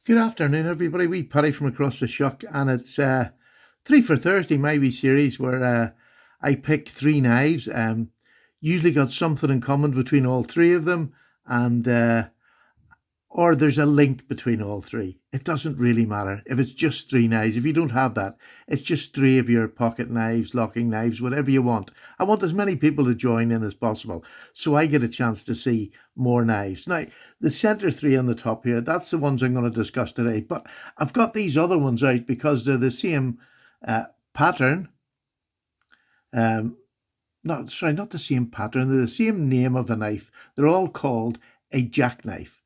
Good afternoon, everybody. We Paddy from across the shuck, and it's three for Thursday, my wee series where I pick three knives. Usually got something in common between all three of them, and or there's a link between all three. It doesn't really matter if it's just three knives. If you don't have that, it's just three of your pocket knives, locking knives, whatever you want. I want as many people to join in as possible, so I get a chance to see more knives. Now, the center three on the top here, that's the ones I'm going to discuss today, but I've got these other ones out because they're the same pattern. Not the same pattern. They're the same name of a knife. They're all called a jackknife,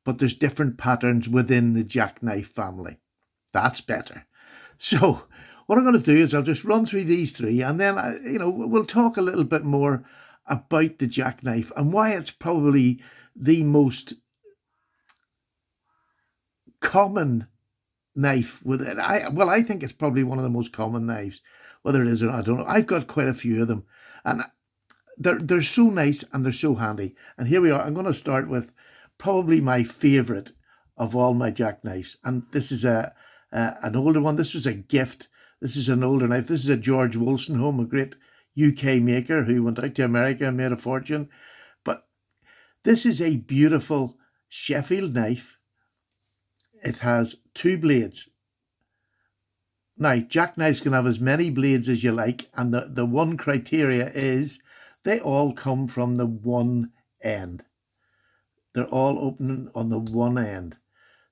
but there's different patterns within the jackknife family. That's better. So what I'm going to do is I'll just run through these three, and then we'll talk a little bit more about the jackknife and why it's probably the most common knife with it. I think it's probably one of the most common knives. Whether it is or not, I don't know. I've got quite a few of them, and they're so nice and they're so handy. And here we are. I'm going to start with probably my favourite of all my jackknives, and this is an older one. This was a gift. This is an older knife. This is a George Wolstenholme, a great UK maker who went out to America and made a fortune. But this is a beautiful Sheffield knife. It has two blades. Now, jackknives can have as many blades as you like, and the one criteria is they all come from the one end. They're all open on the one end.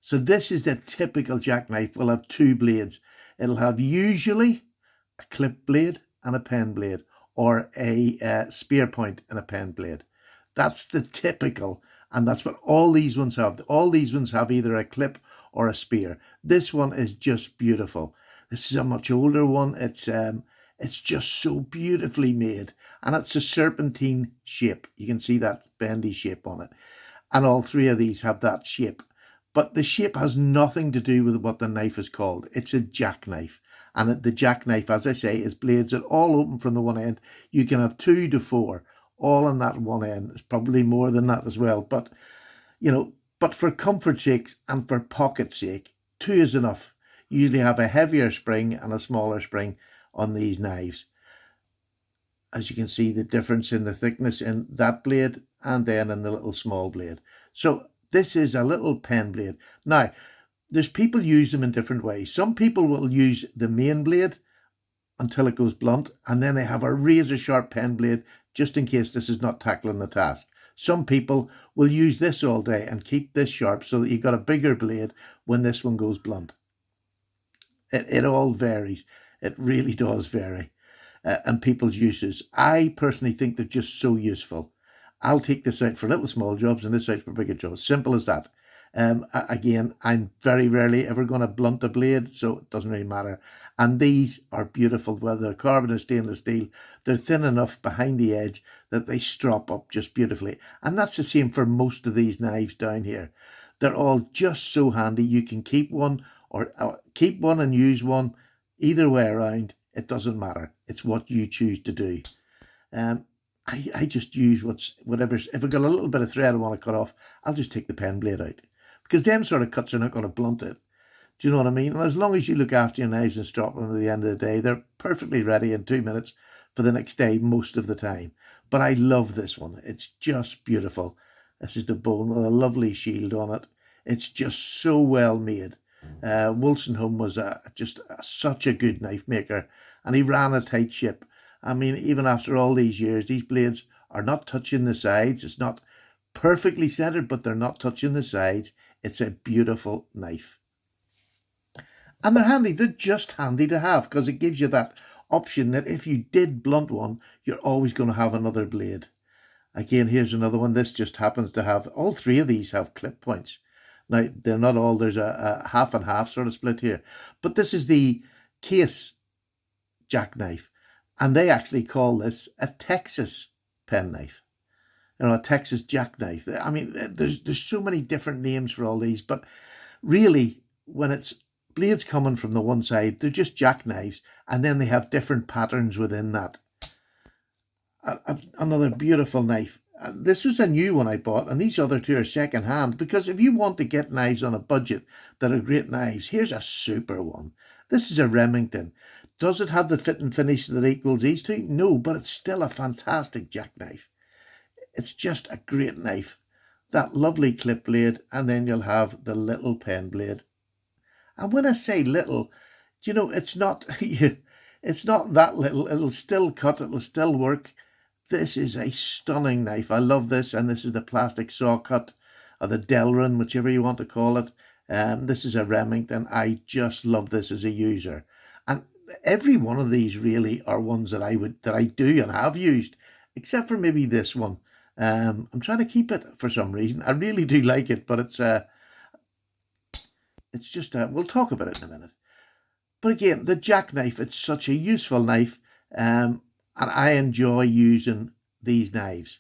So this is a typical jackknife. Will have two blades. It'll have usually a clip blade and a pen blade, or a spear point and a pen blade. That's the typical, and that's what all these ones have. All these ones have either a clip or a spear. This one is just beautiful. This is a much older one. It's just so beautifully made, and it's a serpentine shape. You can see that bendy shape on it, and all three of these have that shape. But the shape has nothing to do with what the knife is called. It's a jackknife, and the jackknife, as I say, is blades that all open from the one end. You can have 2 to 4 all on that one end. It's probably more than that as well, but but for comfort sakes and for pocket sake, 2 is enough. You usually have a heavier spring and a smaller spring on these knives. As you can see, the difference in the thickness in that blade and then in the little small blade. So this is a little pen blade. Now, there's people use them in different ways. Some people will use the main blade until it goes blunt, and then they have a razor sharp pen blade just in case this is not tackling the task. Some people will use this all day and keep this sharp so that you've got a bigger blade when this one goes blunt. It all varies. It really does vary. And people's uses. I personally think they're just so useful. I'll take this out for little small jobs and this out for bigger jobs. Simple as that. Again, I'm very rarely ever going to blunt a blade, so it doesn't really matter. And these are beautiful, whether they're carbon or stainless steel. They're thin enough behind the edge that they strop up just beautifully. And that's the same for most of these knives down here. They're all just so handy. You can keep one or keep one and use one either way around. It doesn't matter. It's what you choose to do. I just use whatever's. If I got a little bit of thread I want to cut off, I'll just take the pen blade out, because them sort of cuts are not going to blunt it. Do you know what I mean? And as long as you look after your knives and strop them at the end of the day, they're perfectly ready in 2 minutes for the next day most of the time. But I love this one. It's just beautiful. This is the bone with a lovely shield on it. It's just so well made. Wolstenholme was such a good knife maker, and he ran a tight ship. I mean, even after all these years, these blades are not touching the sides. It's not perfectly centered, but they're not touching the sides. It's a beautiful knife. And they're handy. They're just handy to have, because it gives you that option that if you did blunt one, you're always going to have another blade. Again, here's another one. This just happens to have, all three of these have clip points. Now, they're not all, there's a half and half sort of split here. But this is the case jackknife. And they actually call this a Texas penknife. A Texas jackknife. I mean, there's so many different names for all these. But really, when it's blades coming from the one side, they're just jackknives. And then they have different patterns within that. Another beautiful knife. And this was a new one I bought, and these other two are second hand. Because if you want to get knives on a budget that are great knives, here's a super one. This is a Remington. Does it have the fit and finish that equals these two? No, but it's still a fantastic jackknife. It's just a great knife. That lovely clip blade, and then you'll have the little pen blade. And when I say little, it's not it's not that little. It'll still cut, it'll still work. This is a stunning knife. I love this, and this is the plastic saw cut, or the Delrin, whichever you want to call it. This is a Remington. I just love this as a user, and every one of these really are ones that I do and have used, except for maybe this one. I'm trying to keep it for some reason. I really do like it, but it's just we'll talk about it in a minute. But again, the jackknife, it's such a useful knife, and I enjoy using these knives.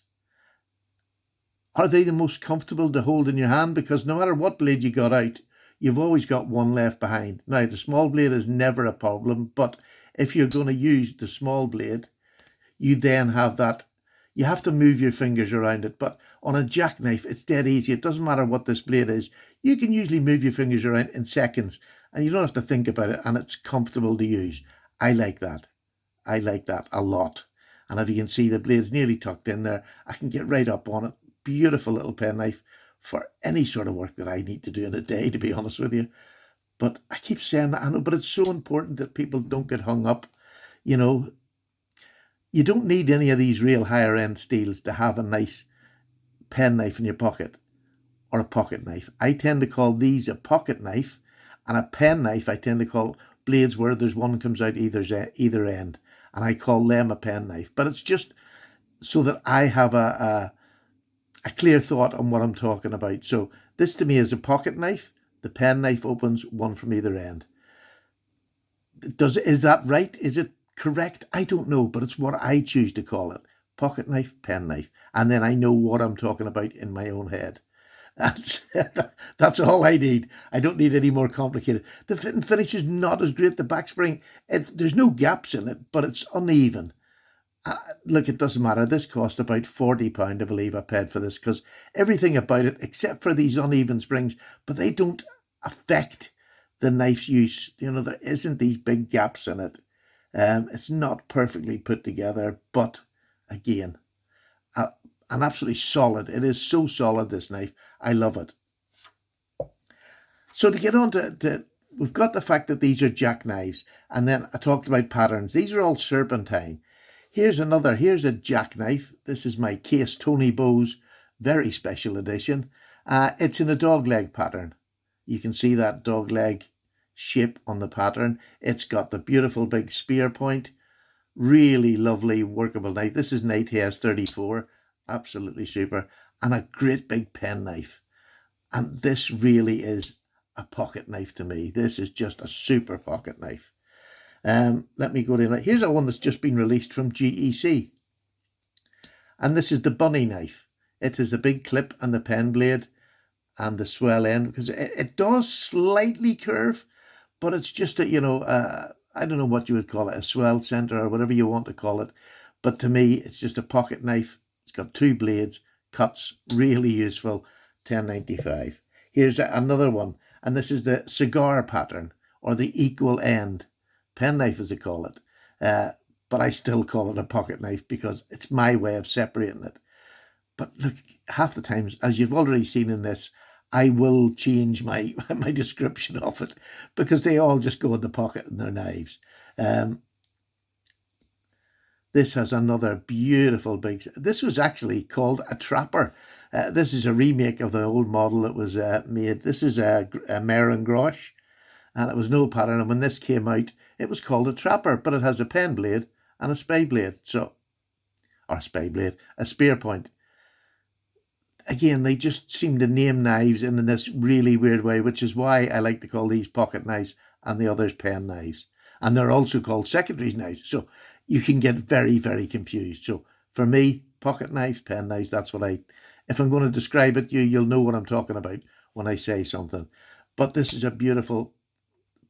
Are they the most comfortable to hold in your hand? Because no matter what blade you got out, you've always got one left behind. Now, the small blade is never a problem, but if you're going to use the small blade, you then have that. You have to move your fingers around it. But on a jackknife, it's dead easy. It doesn't matter what this blade is. You can usually move your fingers around in seconds, and you don't have to think about it, and it's comfortable to use. I like that. I like that a lot. And if you can see, the blade's nearly tucked in there. I can get right up on it. Beautiful little penknife for any sort of work that I need to do in a day, to be honest with you. But I keep saying that, I know, but it's so important that people don't get hung up. You know, you don't need any of these real higher end steels to have a nice penknife in your pocket, or a pocket knife. I tend to call these a pocket knife, and a penknife I tend to call blades where there's one comes out either end, and I call them a penknife. But it's just so that I have a clear thought on what I'm talking about. So this to me is a pocket knife. The penknife opens one from either end. Is that right? Is it correct? I don't know, but it's what I choose to call it. Pocket knife, penknife. And then I know what I'm talking about in my own head. That's all I need. I don't need any more complicated. The fit and finish is not as great. The back spring, there's no gaps in it, but it's uneven. Look, it doesn't matter. This cost about £40, I believe I paid for this, because everything about it, except for these uneven springs, but they don't affect the knife's use. There isn't these big gaps in it. It's not perfectly put together, but again, and absolutely solid. It is so solid, this knife. I love it. So to get on to we've got the fact that these are jackknives, and then I talked about patterns. These are all serpentine. Here's a jackknife. This is my Case Tony Bowes very special edition. It's in a dog leg pattern. You can see that dog leg shape on the pattern. It's got the beautiful big spear point. Really lovely workable knife. This is an ATS 34. Absolutely super. And a great big pen knife. And this really is a pocket knife to me. This is just a super pocket knife. Let me go to, here's a one that's just been released from GEC. And this is the bunny knife. It is the big clip and the pen blade and the swell end, because it does slightly curve, but it's just a, I don't know what you would call it, a swell center or whatever you want to call it. But to me, it's just a pocket knife. It's got two blades, cuts, really useful, $10.95. Here's another one, and this is the cigar pattern, or the equal end penknife, as I call it. But I still call it a pocket knife because it's my way of separating it. But look, half the times, as you've already seen in this, I will change my description of it, because they all just go in the pocket in their knives. This has another beautiful big... This was actually called a trapper. This is a remake of the old model that was made. This is a Mer and Grosh, and it was no pattern. And when this came out, it was called a trapper, but it has a pen blade and a spade blade. A spear point. Again, they just seem to name knives in this really weird way, which is why I like to call these pocket knives and the others pen knives. And they're also called secondary knives. So you can get very, very confused. So for me, pocket knives, pen knives, that's what if I'm going to describe it, you'll know what I'm talking about when I say something. But this is a beautiful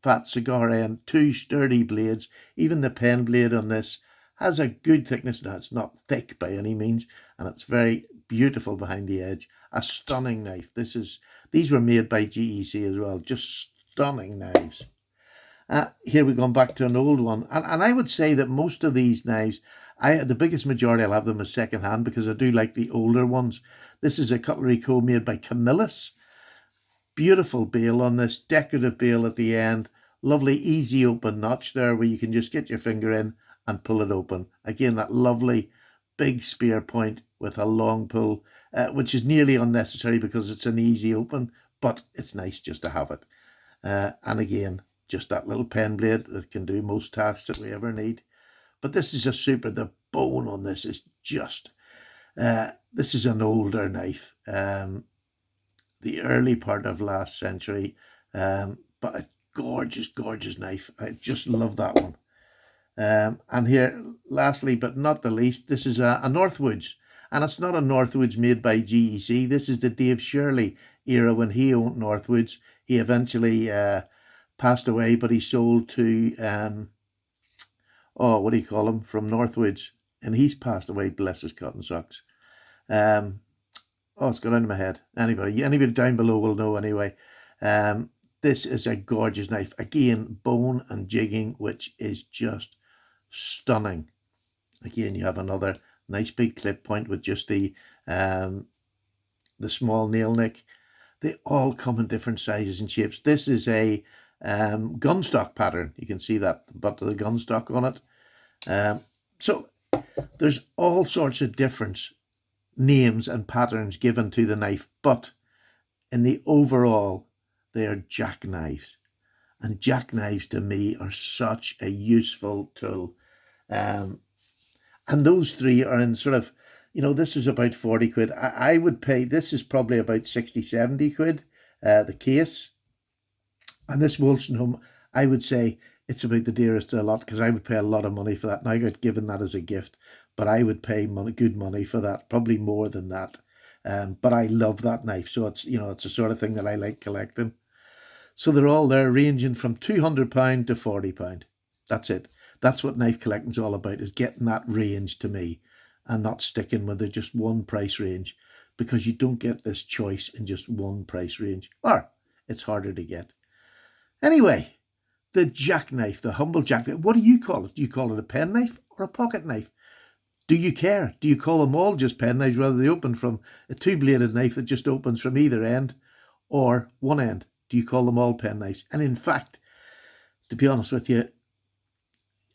fat cigar end, two sturdy blades. Even the pen blade on this has a good thickness. Now, it's not thick by any means, and it's very beautiful behind the edge. A stunning knife. These were made by GEC as well. Just stunning knives. Here we're going back to an old one. And I would say that most of these knives, the biggest majority I'll have them as second hand because I do like the older ones. This is a Cutlery Co. made by Camillus. Beautiful bail on this, decorative bail at the end. Lovely easy open notch there where you can just get your finger in and pull it open. Again, that lovely big spear point with a long pull, which is nearly unnecessary because it's an easy open, but it's nice just to have it. And again, just that little pen blade that can do most tasks that we ever need. But this is a super, the bone on this is just, this is an older knife, the early part of last century, but a gorgeous, gorgeous knife. I just love that one. And here, lastly, but not the least, this is a Northwoods. And it's not a Northwoods made by GEC. This is the Dave Shirley era when he owned Northwoods. He eventually passed away, but he sold to, what do you call him, from Northwoods. And he's passed away, bless his cotton socks. It's gone into my head. Anybody down below will know anyway. This is a gorgeous knife. Again, bone and jigging, which is just stunning. Again, you have another nice big clip point with just the small nail nick. They all come in different sizes and shapes. This is a gun stock pattern. You can see that the butt of the gun stock on it. So there's all sorts of different names and patterns given to the knife, but in the overall, they are jackknives. And jackknives to me are such a useful tool. And those three are in sort of, this is about 40 quid. I would pay, this is probably about 60, 70 quid, the case. And this Wolstenholme, I would say it's about the dearest of a lot because I would pay a lot of money for that. And I got given that as a gift, but I would pay good money for that, probably more than that. But I love that knife. So it's, it's the sort of thing that I like collecting. So they're all there ranging from £200 to £40. That's it. That's what knife collecting's all about, is getting that range to me and not sticking with just one price range, because you don't get this choice in just one price range, or it's harder to get. Anyway, the jackknife, the humble jackknife, what do you call it? Do you call it a pen knife or a pocket knife? Do you care? Do you call them all just pen knives, whether they open from a two-bladed knife that just opens from either end or one end? Do you call them all pen knives? And in fact, to be honest with you,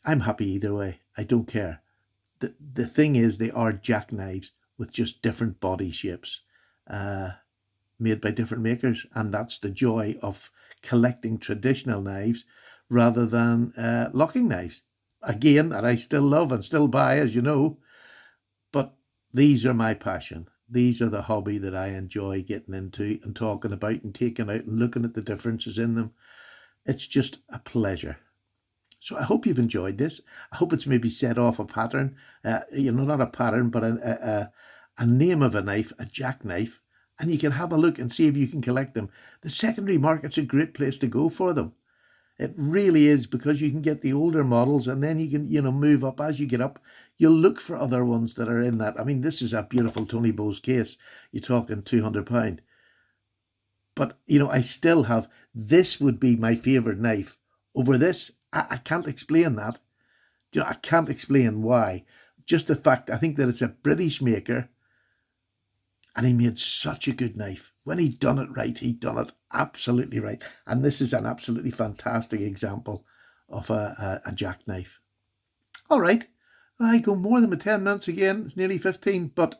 I'm happy either way. I don't care. The thing is, they are jackknives with just different body shapes, made by different makers. And that's the joy of collecting traditional knives rather than locking knives. Again, that I still love and still buy, as you know. But these are my passion. These are the hobby that I enjoy getting into and talking about and taking out and looking at the differences in them. It's just a pleasure. So I hope you've enjoyed this. I hope it's maybe set off a pattern, not a pattern, but a name of a knife, a jackknife, and you can have a look and see if you can collect them. The secondary market's a great place to go for them. It really is, because you can get the older models and then you can, move up. As you get up, you'll look for other ones that are in that. I mean, this is a beautiful Tony Bowes case. You're talking £200. But, I still have, this would be my favourite knife over this. I can't explain that. I can't explain why. Just the fact, I think that it's a British maker and he made such a good knife. When he'd done it right, he'd done it absolutely right. And this is an absolutely fantastic example of a jackknife. All right. I go more than 10 minutes again. It's nearly 15. But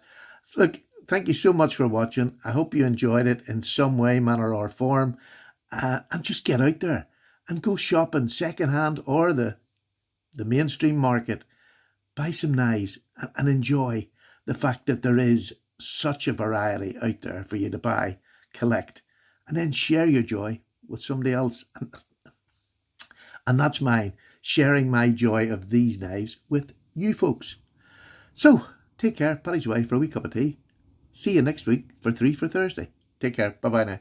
look, thank you so much for watching. I hope you enjoyed it in some way, manner or form. And just get out there and go shopping secondhand or the mainstream market. Buy some knives and enjoy the fact that there is such a variety out there for you to buy, collect, and then share your joy with somebody else. And that's mine, sharing my joy of these knives with you folks. So, take care. Paddy's away for a wee cup of tea. See you next week for 3 for Thursday. Take care. Bye-bye now.